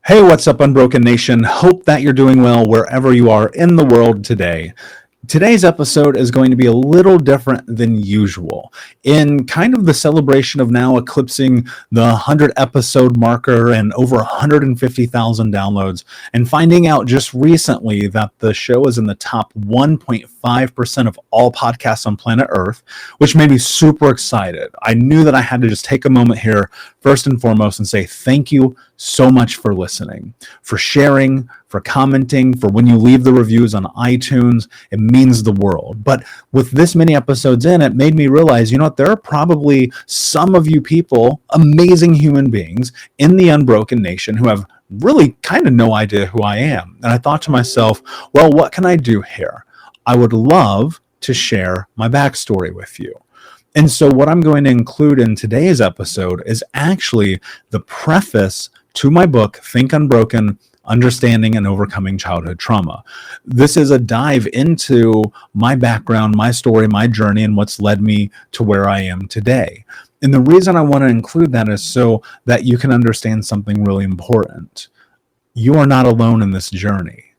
Hey, what's up, Unbroken Nation? Hope that you're doing well wherever you are in the world today. Today's episode is going to be a little different than usual. In kind of the celebration of now eclipsing the 100 episode marker and over 150,000 downloads, and finding out just recently that the show is in the top 1.5% of all podcasts on planet Earth, which made me super excited. I knew that I had to just take a moment here, first and foremost, and say thank you so much for listening, for sharing, for commenting, for when you leave the reviews on iTunes. It means the world. But with this many episodes in, it made me realize, there are probably some of you people, amazing human beings in the Unbroken Nation, who have really kind of no idea who I am. And I thought to myself, well, what can I do here? I would love to share my backstory with you. And so what I'm going to include in today's episode is actually the preface to my book, Think Unbroken: Understanding and Overcoming Childhood Trauma. This is a dive into my background, my story, my journey, and what's led me to where I am today. And the reason I want to include that is so that you can understand something really important. You are not alone in this journey.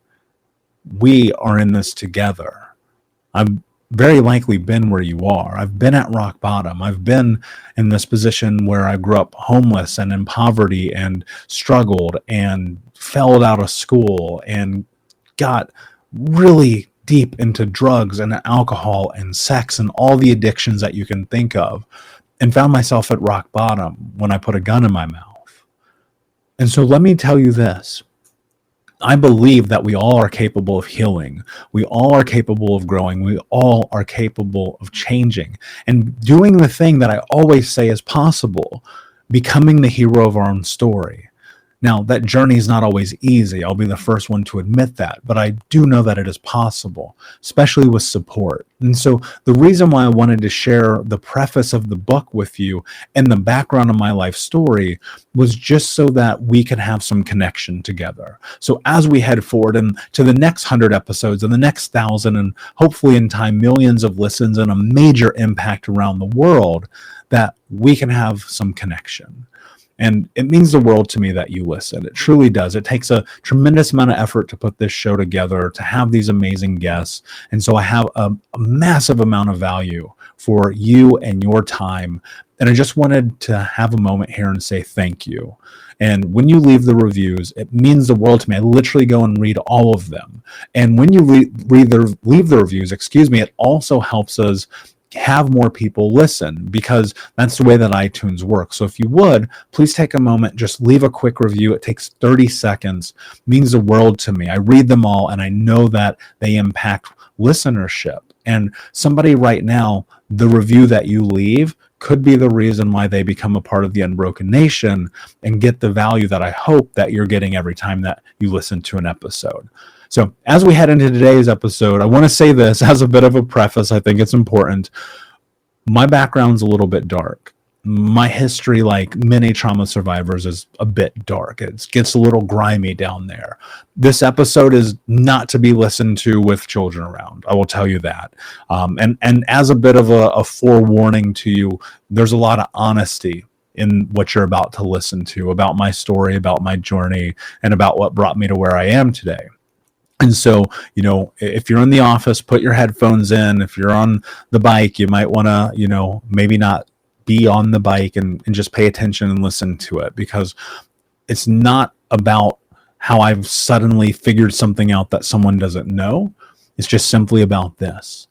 We are in this together. I've very likely been where you are. I've been at rock bottom. I've been in this position where I grew up homeless and in poverty and struggled and failed out of school and got really deep into drugs and alcohol and sex and all the addictions that you can think of, and found myself at rock bottom when I put a gun in my mouth. And so let me tell you this. I believe that we all are capable of healing. We all are capable of growing. We all are capable of changing and doing the thing that I always say is possible, becoming the hero of our own story. Now, that journey is not always easy. I'll be the first one to admit that, but I do know that it is possible, especially with support. And so the reason why I wanted to share the preface of the book with you and the background of my life story was just so that we could have some connection together. So as we head forward and to the next 100 episodes and the next 1,000, and hopefully in time millions of listens and a major impact around the world, that we can have some connection. And it means the world to me that you listen. It truly does. It takes a tremendous amount of effort to put this show together, to have these amazing guests. And so I have a massive amount of value for you and your time. And I just wanted to have a moment here and say thank you. And when you leave the reviews, it means the world to me. I literally go and read all of them. And when you leave the reviews, it also helps us have more people listen, because that's the way that iTunes works. So if you would, please take a moment, just leave a quick review. It takes 30 seconds, means the world to me. I read them all and I know that they impact listenership. And somebody right now, the review that you leave could be the reason why they become a part of the Unbroken Nation and get the value that I hope that you're getting every time that you listen to an episode. So as we head into today's episode, I want to say this as a bit of a preface. I think it's important. My background's a little bit dark. My history, like many trauma survivors, is a bit dark. It gets a little grimy down there. This episode is not to be listened to with children around. I will tell you that. And as a bit of a forewarning to you, there's a lot of honesty in what you're about to listen to about my story, about my journey, and about what brought me to where I am today. And so, if you're in the office, put your headphones in. If you're on the bike, you might want to, maybe not be on the bike and just pay attention and listen to it, because it's not about how I've suddenly figured something out that someone doesn't know. It's just simply about this.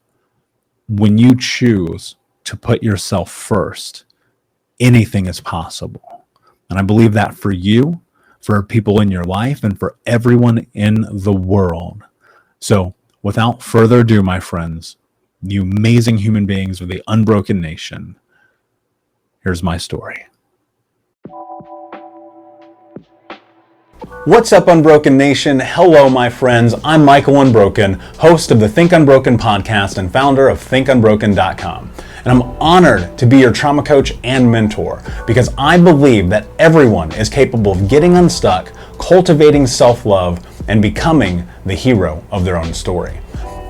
When you choose to put yourself first, anything is possible. And I believe that for you, for people in your life, and for everyone in the world. So without further ado, my friends, you amazing human beings of the Unbroken Nation, here's my story. What's up, Unbroken Nation? Hello, my friends. I'm Michael Unbroken, host of the Think Unbroken podcast and founder of ThinkUnbroken.com. And I'm honored to be your trauma coach and mentor, because I believe that everyone is capable of getting unstuck, cultivating self-love, and becoming the hero of their own story.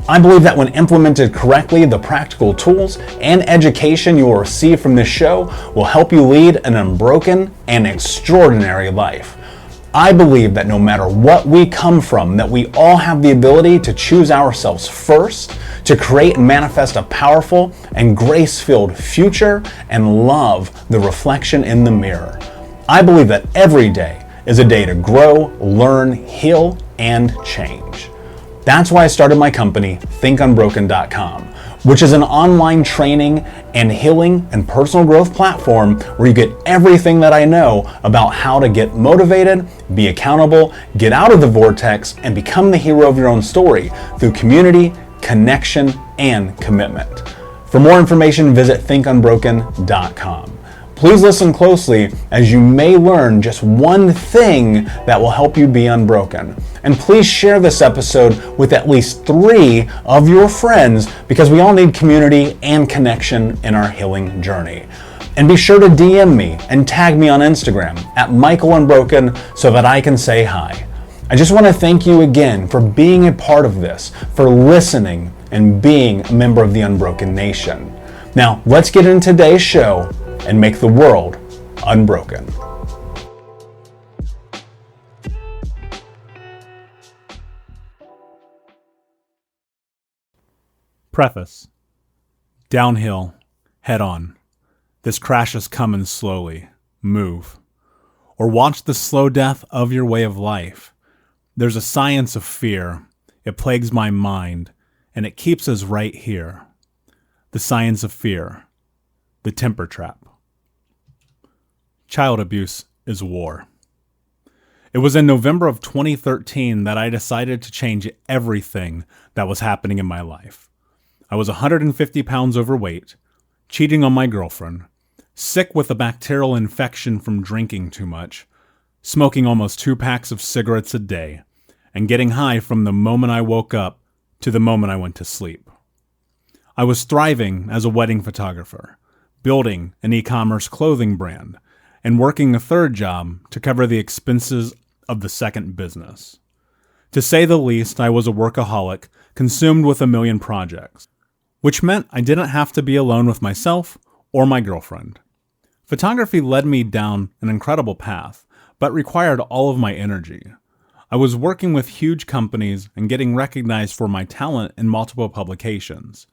I believe that when implemented correctly, the practical tools and education you will receive from this show will help you lead an unbroken and extraordinary life. I believe that no matter what we come from, that we all have the ability to choose ourselves first, to create and manifest a powerful and grace-filled future and love the reflection in the mirror. I believe that every day is a day to grow, learn, heal, and change. That's why I started my company, ThinkUnbroken.com, which is an online training and healing and personal growth platform where you get everything that I know about how to get motivated, be accountable, get out of the vortex, and become the hero of your own story through community, connection, and commitment. For more information, visit ThinkUnbroken.com. Please listen closely, as you may learn just one thing that will help you be unbroken. And please share this episode with at least 3 of your friends, because we all need community and connection in our healing journey. And be sure to DM me and tag me on Instagram at MichaelUnbroken so that I can say hi. I just want to thank you again for being a part of this, for listening and being a member of the Unbroken Nation. Now, let's get into today's show and make the world unbroken. Preface. Downhill, head on. This crash is coming slowly. Move. Or watch the slow death of your way of life. There's a science of fear. It plagues my mind, and it keeps us right here. The science of fear. The temper trap. Child abuse is war. It was in November of 2013 that I decided to change everything that was happening in my life. I was 150 pounds overweight, cheating on my girlfriend, sick with a bacterial infection from drinking too much, smoking almost 2 packs of cigarettes a day, and getting high from the moment I woke up to the moment I went to sleep. I was thriving as a wedding photographer, building an e-commerce clothing brand, and working a third job to cover the expenses of the second business. To say the least, I was a workaholic, consumed with a million projects, which meant I didn't have to be alone with myself or my girlfriend. Photography led me down an incredible path, but required all of my energy. I was working with huge companies and getting recognized for my talent in multiple publications.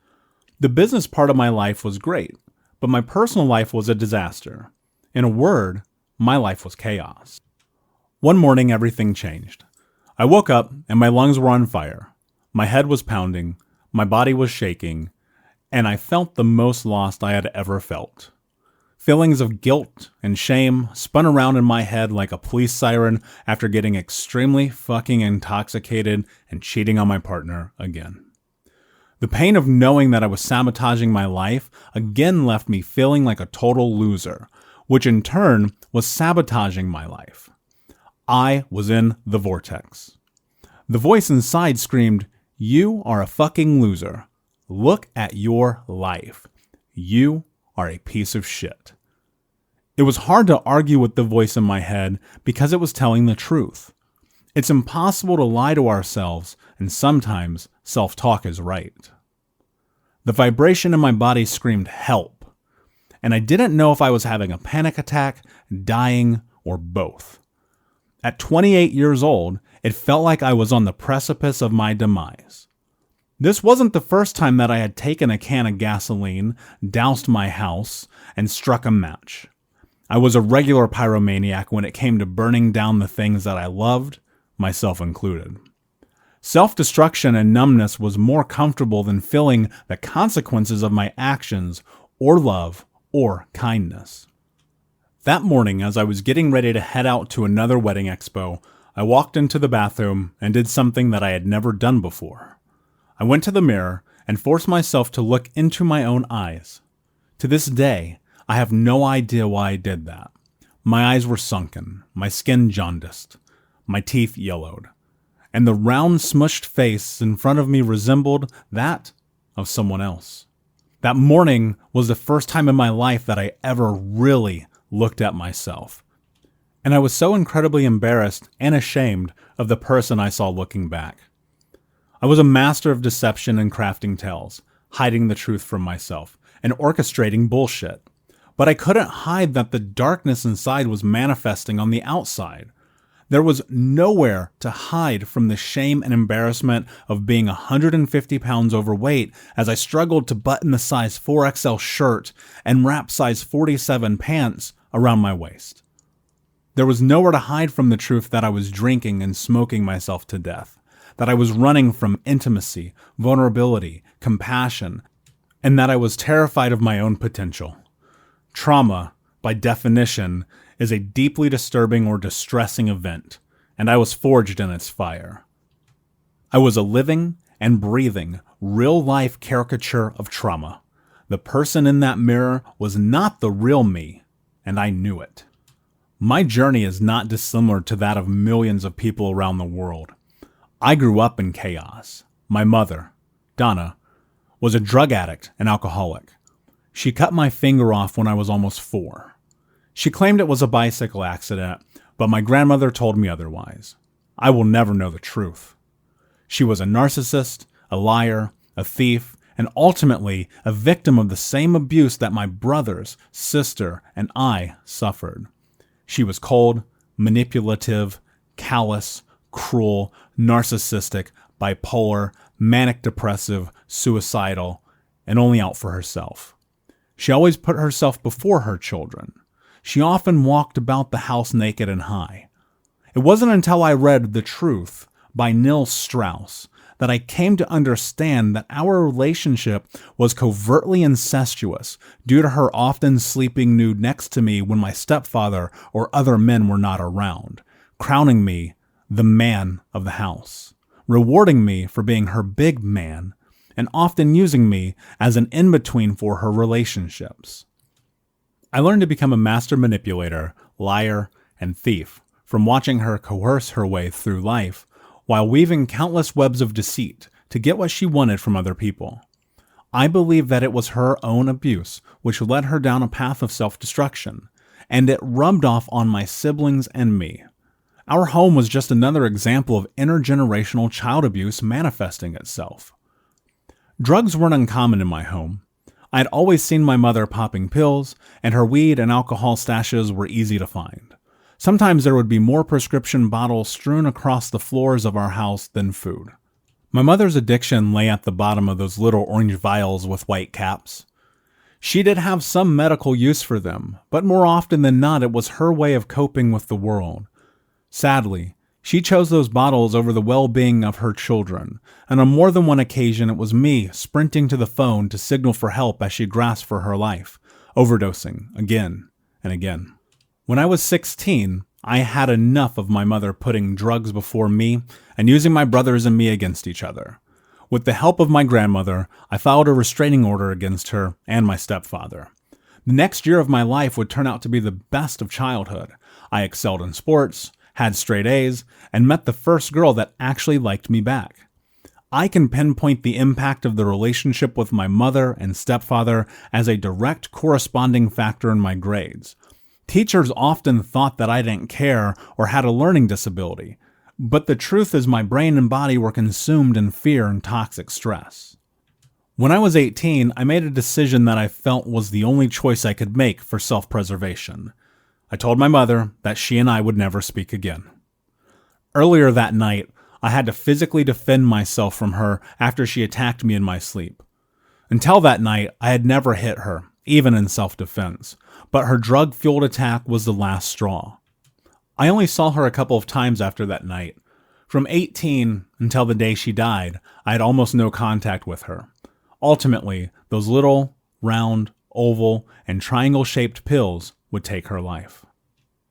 The business part of my life was great, but my personal life was a disaster. In a word, my life was chaos. One morning, everything changed. I woke up and my lungs were on fire. My head was pounding, my body was shaking, and I felt the most lost I had ever felt. Feelings of guilt and shame spun around in my head like a police siren after getting extremely fucking intoxicated and cheating on my partner again. The pain of knowing that I was sabotaging my life again left me feeling like a total loser, which in turn was sabotaging my life. I was in the vortex. The voice inside screamed, "You are a fucking loser. Look at your life. You are a piece of shit." It was hard to argue with the voice in my head because it was telling the truth. It's impossible to lie to ourselves, and sometimes self-talk is right. The vibration in my body screamed help, and I didn't know if I was having a panic attack, dying, or both. At 28 years old, it felt like I was on the precipice of my demise. This wasn't the first time that I had taken a can of gasoline, doused my house, and struck a match. I was a regular pyromaniac when it came to burning down the things that I loved, myself included. Self-destruction and numbness was more comfortable than feeling the consequences of my actions, or love, or kindness. That morning, as I was getting ready to head out to another wedding expo, I walked into the bathroom and did something that I had never done before. I went to the mirror and forced myself to look into my own eyes. To this day, I have no idea why I did that. My eyes were sunken, my skin jaundiced, my teeth yellowed, and the round, smushed face in front of me resembled that of someone else. That morning was the first time in my life that I ever really looked at myself. And I was so incredibly embarrassed and ashamed of the person I saw looking back. I was a master of deception and crafting tales, hiding the truth from myself, and orchestrating bullshit. But I couldn't hide that the darkness inside was manifesting on the outside. There was nowhere to hide from the shame and embarrassment of being 150 pounds overweight as I struggled to button the size 4XL shirt and wrap size 47 pants around my waist. There was nowhere to hide from the truth that I was drinking and smoking myself to death, that I was running from intimacy, vulnerability, compassion, and that I was terrified of my own potential. Trauma, by definition, is a deeply disturbing or distressing event, and I was forged in its fire. I was a living and breathing, real-life caricature of trauma. The person in that mirror was not the real me, and I knew it. My journey is not dissimilar to that of millions of people around the world. I grew up in chaos. My mother, Donna, was a drug addict and alcoholic. She cut my finger off when I was almost 4. She claimed it was a bicycle accident, but my grandmother told me otherwise. I will never know the truth. She was a narcissist, a liar, a thief, and ultimately a victim of the same abuse that my brothers, sister, and I suffered. She was cold, manipulative, callous, cruel, narcissistic, bipolar, manic depressive, suicidal, and only out for herself. She always put herself before her children. She often walked about the house naked and high. It wasn't until I read The Truth by Neil Strauss that I came to understand that our relationship was covertly incestuous due to her often sleeping nude next to me when my stepfather or other men were not around, crowning me the man of the house, rewarding me for being her big man, and often using me as an in-between for her relationships. I learned to become a master manipulator, liar, and thief from watching her coerce her way through life while weaving countless webs of deceit to get what she wanted from other people. I believe that it was her own abuse which led her down a path of self-destruction, and it rubbed off on my siblings and me. Our home was just another example of intergenerational child abuse manifesting itself. Drugs weren't uncommon in my home. I had always seen my mother popping pills, and her weed and alcohol stashes were easy to find. Sometimes there would be more prescription bottles strewn across the floors of our house than food. My mother's addiction lay at the bottom of those little orange vials with white caps. She did have some medical use for them, but more often than not it was her way of coping with the world. Sadly, she chose those bottles over the well-being of her children, and on more than one occasion it was me sprinting to the phone to signal for help as she grasped for her life, overdosing again and again. When I was 16, I had enough of my mother putting drugs before me and using my brothers and me against each other. With the help of my grandmother, I filed a restraining order against her and my stepfather. The next year of my life would turn out to be the best of childhood. I excelled in sports, had straight A's, and met the first girl that actually liked me back. I can pinpoint the impact of the relationship with my mother and stepfather as a direct corresponding factor in my grades. Teachers often thought that I didn't care or had a learning disability, but the truth is my brain and body were consumed in fear and toxic stress. When I was 18, I made a decision that I felt was the only choice I could make for self-preservation. I told my mother that she and I would never speak again. Earlier that night, I had to physically defend myself from her after she attacked me in my sleep. Until that night, I had never hit her, even in self-defense, but her drug-fueled attack was the last straw. I only saw her a couple of times after that night. From 18 until the day she died, I had almost no contact with her. Ultimately, those little, round, oval, and triangle-shaped pills would take her life.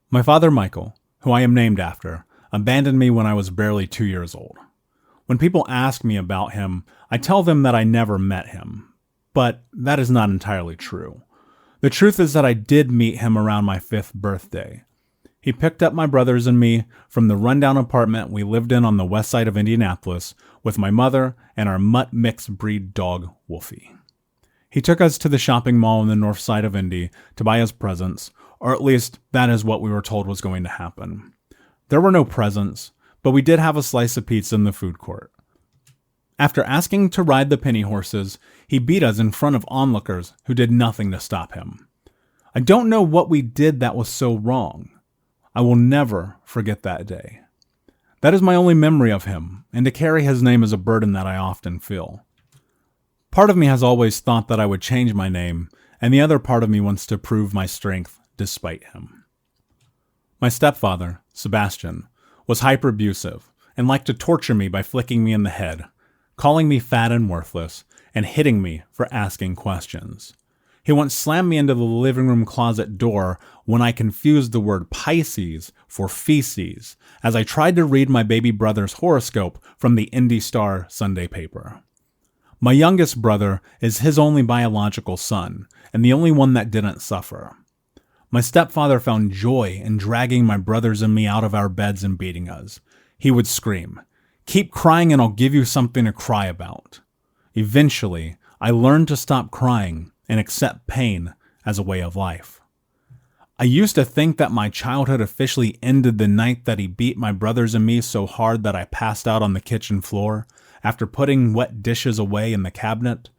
My father, Michael, who I am named after, abandoned me when I was barely 2 years old. When people ask me about him, I tell them that I never met him, but that is not entirely true. The truth is that I did meet him around my 5th birthday. He picked up my brothers and me from the rundown apartment we lived in on the west side of Indianapolis with my mother and our mutt mixed breed dog, Wolfie. He took us to the shopping mall on the north side of Indy to buy us presents, or at least that is what we were told was going to happen. There were no presents, but we did have a slice of pizza in the food court. After asking to ride the penny horses, he beat us in front of onlookers who did nothing to stop him. I don't know what we did that was so wrong. I will never forget that day. That is my only memory of him, and to carry his name is a burden that I often feel. Part of me has always thought that I would change my name, and the other part of me wants to prove my strength despite him. My stepfather, Sebastian, was hyper-abusive and liked to torture me by flicking me in the head, calling me fat and worthless, and hitting me for asking questions. He once slammed me into the living room closet door when I confused the word Pisces for feces as I tried to read my baby brother's horoscope from the Indy Star Sunday paper. My youngest brother is his only biological son, and the only one that didn't suffer. My stepfather found joy in dragging my brothers and me out of our beds and beating us. He would scream, "Keep crying and I'll give you something to cry about." Eventually, I learned to stop crying and accept pain as a way of life. I used to think that my childhood officially ended the night that he beat my brothers and me so hard that I passed out on the kitchen floor after putting wet dishes away in the cabinet.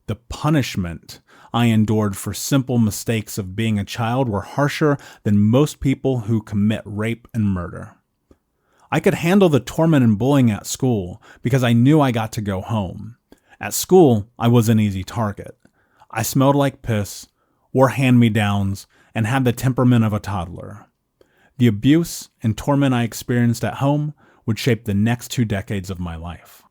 The punishment I endured for simple mistakes of being a child were harsher than most people who commit rape and murder. I could handle the torment and bullying at school because I knew I got to go home. At school, I was an easy target. I smelled like piss, wore hand-me-downs, and had the temperament of a toddler. The abuse and torment I experienced at home would shape the next 2 decades of my life.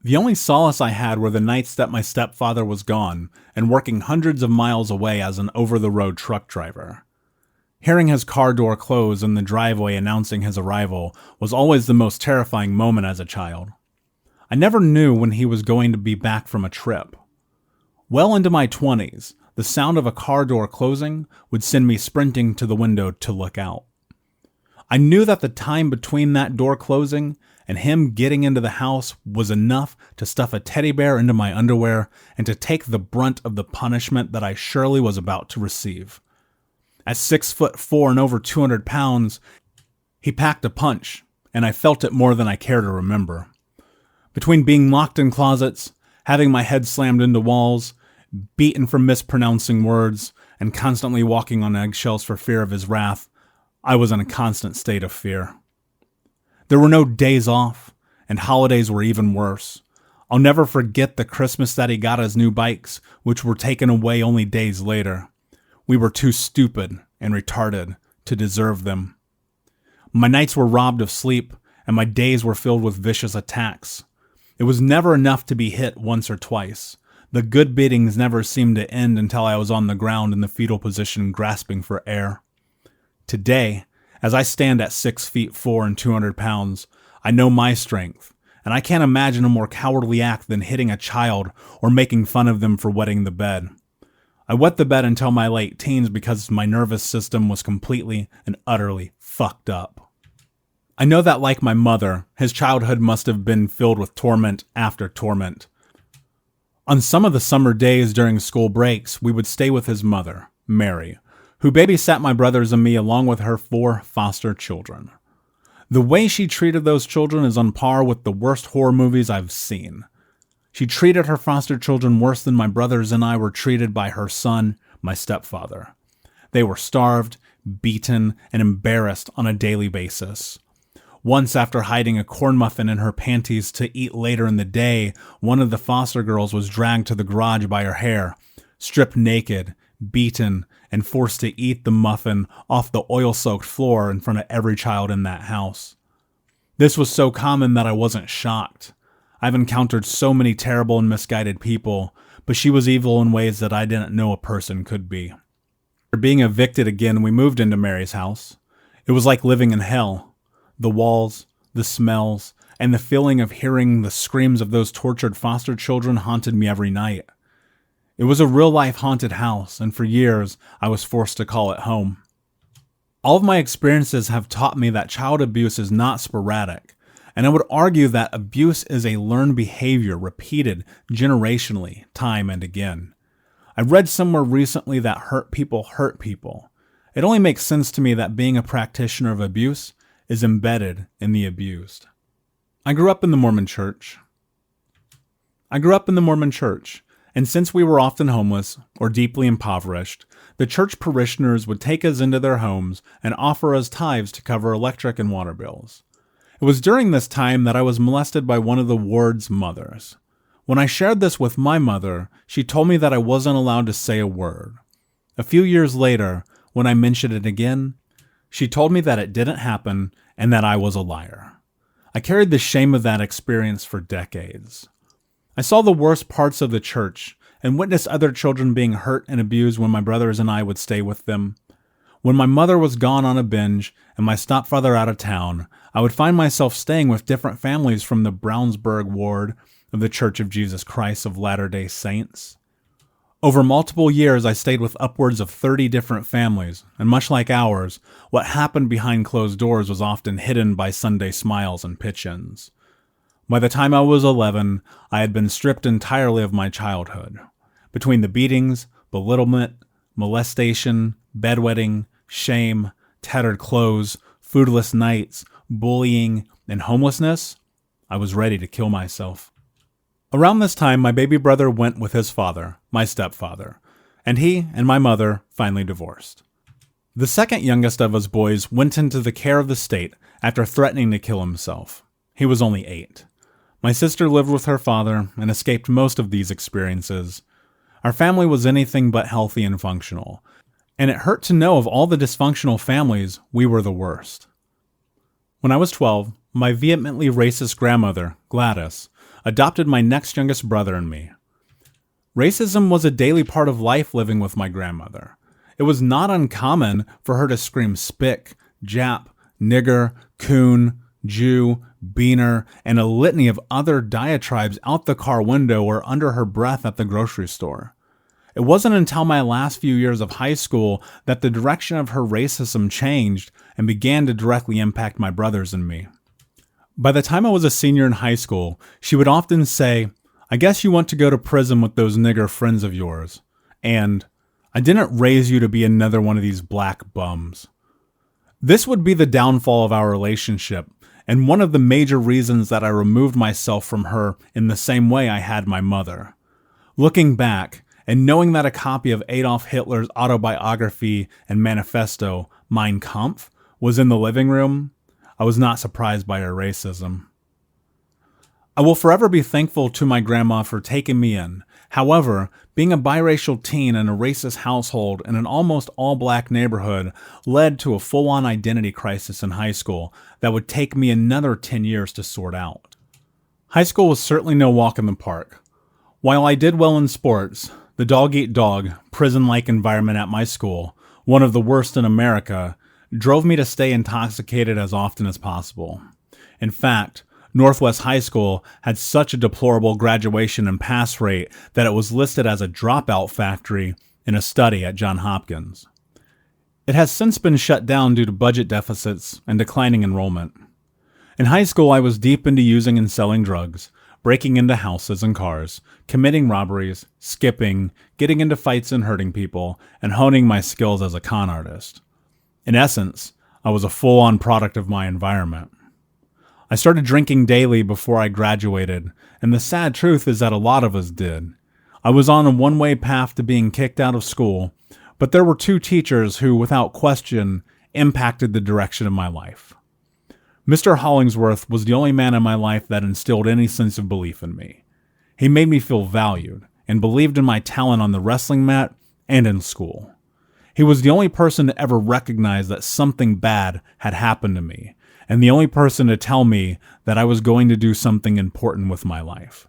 The only solace I had were the nights that my stepfather was gone and working hundreds of miles away as an over-the-road truck driver. Hearing his car door close in the driveway announcing his arrival was always the most terrifying moment as a child. I never knew when he was going to be back from a trip. Well into my 20s, the sound of a car door closing would send me sprinting to the window to look out. I knew that the time between that door closing and him getting into the house was enough to stuff a teddy bear into my underwear and to take the brunt of the punishment that I surely was about to receive. At 6'4" and over 200 pounds, he packed a punch, and I felt it more than I care to remember. Between being locked in closets, having my head slammed into walls, beaten for mispronouncing words, and constantly walking on eggshells for fear of his wrath, I was in a constant state of fear. There were no days off, and holidays were even worse. I'll never forget the Christmas that he got us new bikes, which were taken away only days later. We were too stupid and retarded to deserve them. My nights were robbed of sleep, and my days were filled with vicious attacks. It was never enough to be hit once or twice. The good beatings never seemed to end until I was on the ground in the fetal position grasping for air. Today, as I stand at 6'4" and 200 pounds, I know my strength, and I can't imagine a more cowardly act than hitting a child or making fun of them for wetting the bed. I wet the bed until my late teens because my nervous system was completely and utterly fucked up. I know that, like my mother, his childhood must have been filled with torment after torment. On some of the summer days during school breaks, we would stay with his mother, Mary, who babysat my brothers and me along with her 4 foster children. The way she treated those children is on par with the worst horror movies I've seen. She treated her foster children worse than my brothers and I were treated by her son, my stepfather. They were starved, beaten, and embarrassed on a daily basis. Once, after hiding a corn muffin in her panties to eat later in the day, one of the foster girls was dragged to the garage by her hair, stripped naked, beaten, and forced to eat the muffin off the oil-soaked floor in front of every child in that house. This was so common that I wasn't shocked. I've encountered so many terrible and misguided people, but she was evil in ways that I didn't know a person could be. After being evicted again, we moved into Mary's house. It was like living in hell. The walls, the smells, and the feeling of hearing the screams of those tortured foster children haunted me every night. It was a real-life haunted house, and for years, I was forced to call it home. All of my experiences have taught me that child abuse is not sporadic, and I would argue that abuse is a learned behavior repeated generationally, time and again. I read somewhere recently that hurt people. It only makes sense to me that being a practitioner of abuse is embedded in the abused. I grew up in the Mormon church, And since we were often homeless or deeply impoverished, the church parishioners would take us into their homes and offer us tithes to cover electric and water bills. It was during this time that I was molested by one of the ward's mothers. When I shared this with my mother, she told me that I wasn't allowed to say a word. A few years later, when I mentioned it again, she told me that it didn't happen and that I was a liar. I carried the shame of that experience for decades. I saw the worst parts of the church and witnessed other children being hurt and abused when my brothers and I would stay with them. When my mother was gone on a binge and my stepfather out of town, I would find myself staying with different families from the Brownsburg ward of the Church of Jesus Christ of Latter-day Saints. Over multiple years, I stayed with upwards of 30 different families, and much like ours, what happened behind closed doors was often hidden by Sunday smiles and pitch-ins. By the time I was 11, I had been stripped entirely of my childhood. Between the beatings, belittlement, molestation, bedwetting, shame, tattered clothes, foodless nights, bullying, and homelessness, I was ready to kill myself. Around this time, my baby brother went with his father, my stepfather, and he and my mother finally divorced. The second youngest of us boys went into the care of the state after threatening to kill himself. He was only 8. My sister lived with her father and escaped most of these experiences. Our family was anything but healthy and functional, and it hurt to know of all the dysfunctional families, we were the worst. When I was 12, my vehemently racist grandmother, Gladys, adopted my next youngest brother and me. Racism was a daily part of life living with my grandmother. It was not uncommon for her to scream spick, Jap, nigger, coon, Jew, beaner, and a litany of other diatribes out the car window or under her breath at the grocery store. It wasn't until my last few years of high school that the direction of her racism changed and began to directly impact my brothers and me. By the time I was a senior in high school, she would often say, "I guess you want to go to prison with those nigger friends of yours," and "I didn't raise you to be another one of these black bums." This would be the downfall of our relationship, and one of the major reasons that I removed myself from her in the same way I had my mother. Looking back, and knowing that a copy of Adolf Hitler's autobiography and manifesto, Mein Kampf, was in the living room, I was not surprised by her racism. I will forever be thankful to my grandma for taking me in. However, being a biracial teen in a racist household in an almost all-black neighborhood led to a full-on identity crisis in high school that would take me another 10 years to sort out. High school was certainly no walk in the park. While I did well in sports, the dog-eat-dog, prison-like environment at my school, one of the worst in America, drove me to stay intoxicated as often as possible. In fact, Northwest High School had such a deplorable graduation and pass rate that it was listed as a dropout factory in a study at Johns Hopkins. It has since been shut down due to budget deficits and declining enrollment. In high school, I was deep into using and selling drugs, breaking into houses and cars, committing robberies, skipping, getting into fights and hurting people, and honing my skills as a con artist. In essence, I was a full-on product of my environment. I started drinking daily before I graduated, and the sad truth is that a lot of us did. I was on a one-way path to being kicked out of school, but there were 2 teachers who, without question, impacted the direction of my life. Mr. Hollingsworth was the only man in my life that instilled any sense of belief in me. He made me feel valued and believed in my talent on the wrestling mat and in school. He was the only person to ever recognize that something bad had happened to me, and the only person to tell me that I was going to do something important with my life.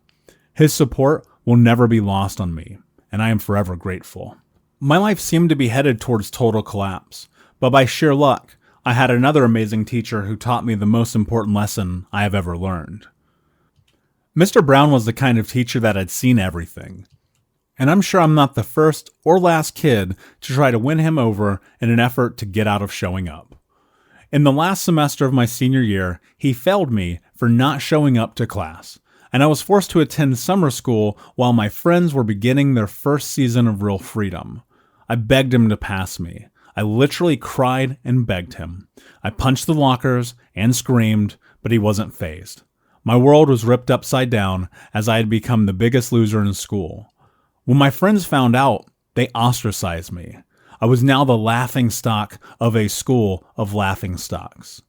His support will never be lost on me, and I am forever grateful. My life seemed to be headed towards total collapse, but by sheer luck, I had another amazing teacher who taught me the most important lesson I have ever learned. Mr. Brown was the kind of teacher that had seen everything. And I'm sure I'm not the first or last kid to try to win him over in an effort to get out of showing up. In the last semester of my senior year, he failed me for not showing up to class, and I was forced to attend summer school while my friends were beginning their first season of real freedom. I begged him to pass me. I literally cried and begged him. I punched the lockers and screamed, but he wasn't fazed. My world was ripped upside down as I had become the biggest loser in school. When my friends found out, they ostracized me. I was now the laughing stock of a school of laughing stocks.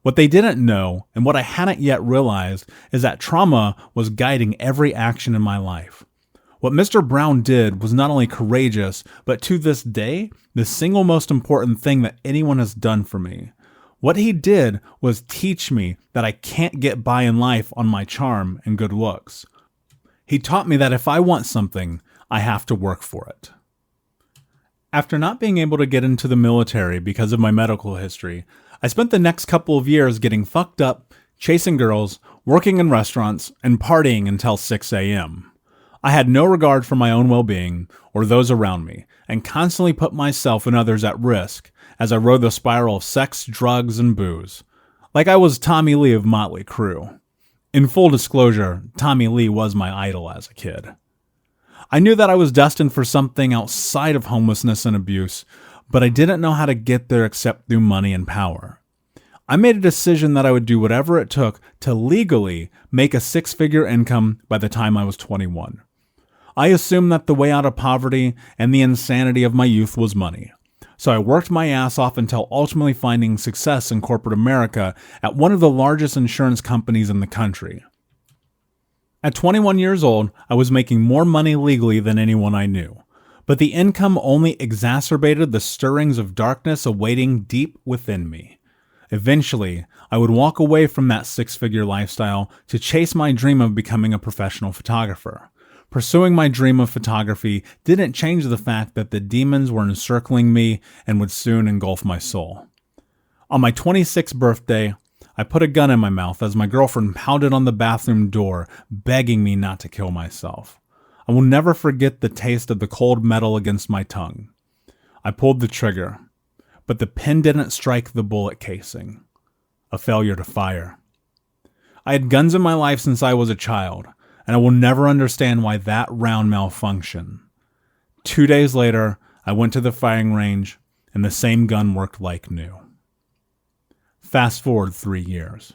What they didn't know, and what I hadn't yet realized, is that trauma was guiding every action in my life. What Mr. Brown did was not only courageous, but to this day, the single most important thing that anyone has done for me. What he did was teach me that I can't get by in life on my charm and good looks. He taught me that if I want something, I have to work for it. After not being able to get into the military because of my medical history, I spent the next couple of years getting fucked up, chasing girls, working in restaurants, and partying until 6 a.m. I had no regard for my own well-being or those around me, and constantly put myself and others at risk as I rode the spiral of sex, drugs, and booze. Like I was Tommy Lee of Motley Crue. In full disclosure, Tommy Lee was my idol as a kid. I knew that I was destined for something outside of homelessness and abuse, but I didn't know how to get there except through money and power. I made a decision that I would do whatever it took to legally make a 6-figure income by the time I was 21. I assumed that the way out of poverty and the insanity of my youth was money. So I worked my ass off until ultimately finding success in corporate America at one of the largest insurance companies in the country. At 21 years old, I was making more money legally than anyone I knew, but the income only exacerbated the stirrings of darkness awaiting deep within me. Eventually, I would walk away from that 6-figure lifestyle to chase my dream of becoming a professional photographer. Pursuing my dream of photography didn't change the fact that the demons were encircling me and would soon engulf my soul. On my 26th birthday, I put a gun in my mouth as my girlfriend pounded on the bathroom door, begging me not to kill myself. I will never forget the taste of the cold metal against my tongue. I pulled the trigger, but the pin didn't strike the bullet casing. A failure to fire. I had guns in my life since I was a child, and I will never understand why that round malfunctioned. 2 days later, I went to the firing range, and the same gun worked like new. Fast forward 3 years.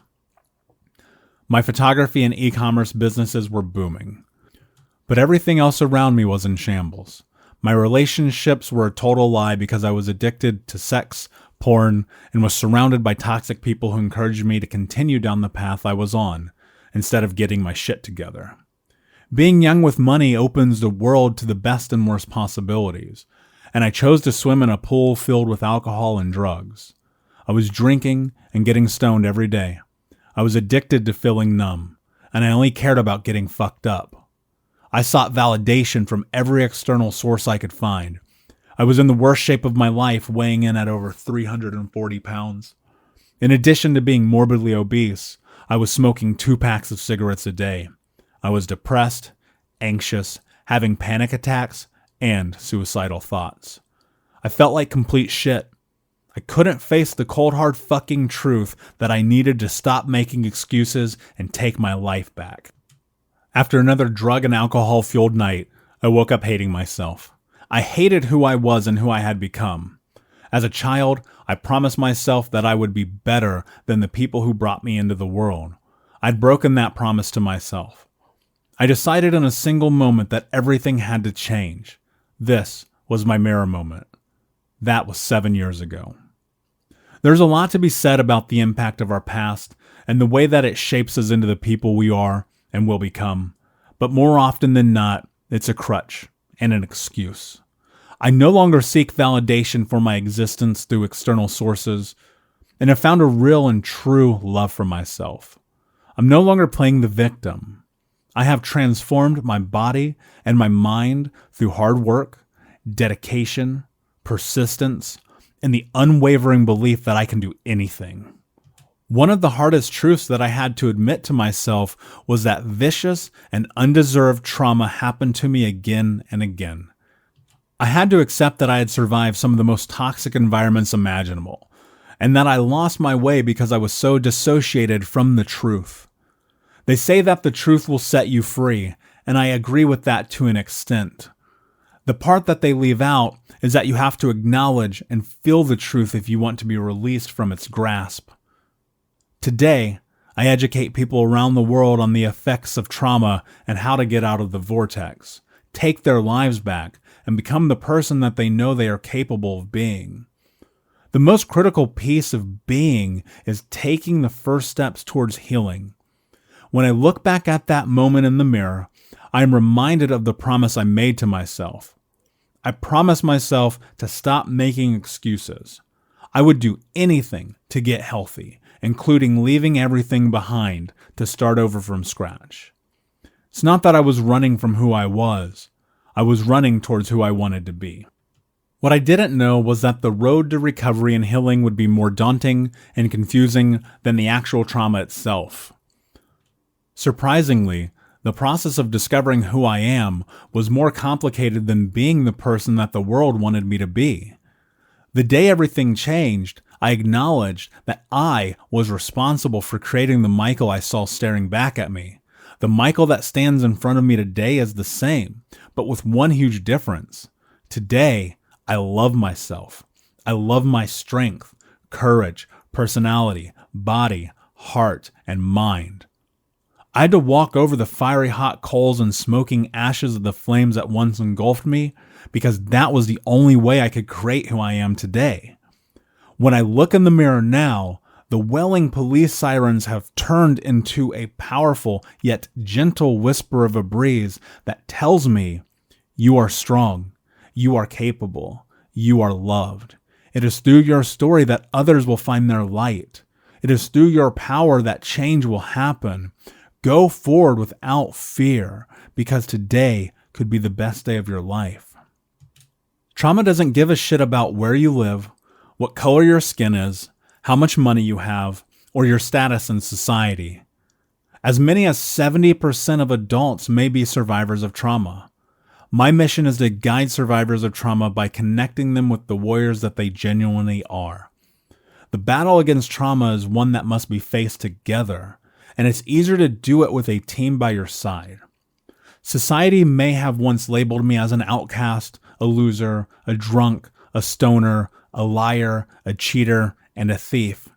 My photography and e-commerce businesses were booming, but everything else around me was in shambles. My relationships were a total lie because I was addicted to sex, porn, and was surrounded by toxic people who encouraged me to continue down the path I was on, instead of getting my shit together. Being young with money opens the world to the best and worst possibilities, and I chose to swim in a pool filled with alcohol and drugs. I was drinking and getting stoned every day. I was addicted to feeling numb, and I only cared about getting fucked up. I sought validation from every external source I could find. I was in the worst shape of my life, weighing in at over 340 pounds. In addition to being morbidly obese, I was smoking 2 packs of cigarettes a day. I was depressed, anxious, having panic attacks, and suicidal thoughts. I felt like complete shit. I couldn't face the cold hard fucking truth that I needed to stop making excuses and take my life back. After another drug and alcohol fueled night, I woke up hating myself. I hated who I was and who I had become. As a child, I promised myself that I would be better than the people who brought me into the world. I'd broken that promise to myself. I decided in a single moment that everything had to change. This was my mirror moment. That was 7 years ago. There's a lot to be said about the impact of our past and the way that it shapes us into the people we are and will become. But more often than not, it's a crutch and an excuse. I no longer seek validation for my existence through external sources, and have found a real and true love for myself. I'm no longer playing the victim. I have transformed my body and my mind through hard work, dedication, persistence, and the unwavering belief that I can do anything. One of the hardest truths that I had to admit to myself was that vicious and undeserved trauma happened to me again and again. I had to accept that I had survived some of the most toxic environments imaginable, and that I lost my way because I was so dissociated from the truth. They say that the truth will set you free, and I agree with that to an extent. The part that they leave out is that you have to acknowledge and feel the truth if you want to be released from its grasp. Today, I educate people around the world on the effects of trauma and how to get out of the vortex, take their lives back and become the person that they know they are capable of being. The most critical piece of being is taking the first steps towards healing. When I look back at that moment in the mirror, I am reminded of the promise I made to myself. I promised myself to stop making excuses. I would do anything to get healthy, including leaving everything behind to start over from scratch. It's not that I was running from who I was running towards who I wanted to be. What I didn't know was that the road to recovery and healing would be more daunting and confusing than the actual trauma itself. Surprisingly, the process of discovering who I am was more complicated than being the person that the world wanted me to be. The day everything changed, I acknowledged that I was responsible for creating the Michael I saw staring back at me. The Michael that stands in front of me today is the same, but with one huge difference. Today, I love myself. I love my strength, courage, personality, body, heart, and mind. I had to walk over the fiery hot coals and smoking ashes of the flames that once engulfed me because that was the only way I could create who I am today. When I look in the mirror now, the wailing police sirens have turned into a powerful yet gentle whisper of a breeze that tells me, you are strong, you are capable, you are loved. It is through your story that others will find their light. It is through your power that change will happen. Go forward without fear, because today could be the best day of your life. Trauma doesn't give a shit about where you live, what color your skin is, how much money you have, or your status in society. As many as 70% of adults may be survivors of trauma. My mission is to guide survivors of trauma by connecting them with the warriors that they genuinely are. The battle against trauma is one that must be faced together, and it's easier to do it with a team by your side. Society may have once labeled me as an outcast, a loser, a drunk, a stoner, a liar, a cheater, and a thief.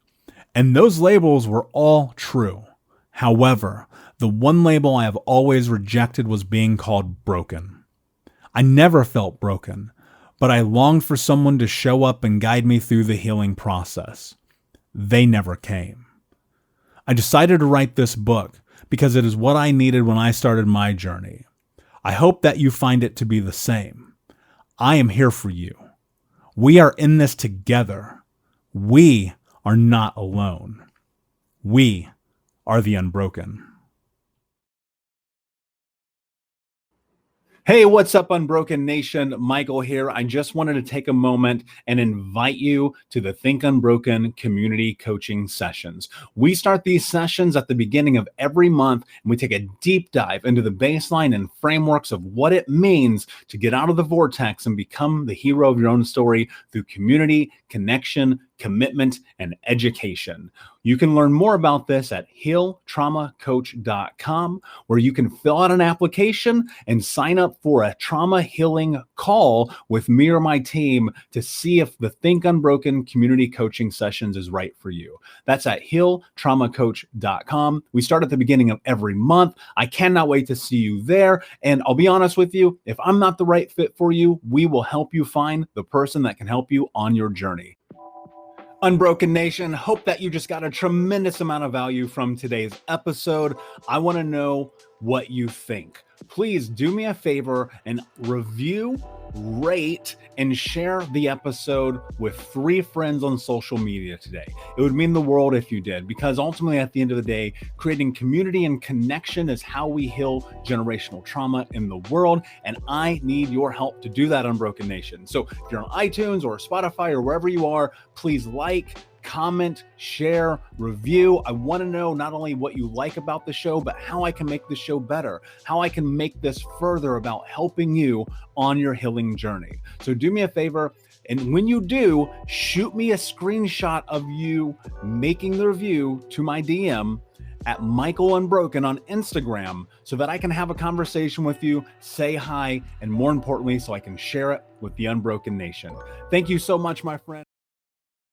And those labels were all true. However, the one label I have always rejected was being called broken. I never felt broken, but I longed for someone to show up and guide me through the healing process. They never came. I decided to write this book because it is what I needed when I started my journey. I hope that you find it to be the same. I am here for you. We are in this together. We are not alone. We are the Unbroken. Hey, what's up, Unbroken Nation? Michael here. I just wanted to take a moment and invite you to the Think Unbroken community coaching sessions. We start these sessions at the beginning of every month, and we take a deep dive into the baseline and frameworks of what it means to get out of the vortex and become the hero of your own story through community, connection, commitment, and education. You can learn more about this at healtraumacoach.com, where you can fill out an application and sign up for a trauma healing call with me or my team to see if the Think Unbroken community coaching sessions is right for you. That's at healtraumacoach.com. We start at the beginning of every month. I cannot wait to see you there. And I'll be honest with you, if I'm not the right fit for you, we will help you find the person that can help you on your journey. Unbroken Nation, hope that you just got a tremendous amount of value from today's episode. I want to know what you think. Please do me a favor and review, rate, and share the episode with 3 friends on social media today. It would mean the world if you did, because ultimately at the end of the day, creating community and connection is how we heal generational trauma in the world. And I need your help to do that, Unbroken Nation. So if you're on iTunes or Spotify or wherever you are, please like, comment, share, review. I want to know not only what you like about the show, but how I can make the show better, how I can make this further about helping you on your healing journey. So do me a favor, and when you do, shoot me a screenshot of you making the review to my DM at Michael Unbroken on Instagram so that I can have a conversation with you, say hi, and more importantly, so I can share it with the Unbroken Nation. Thank you so much, my friend.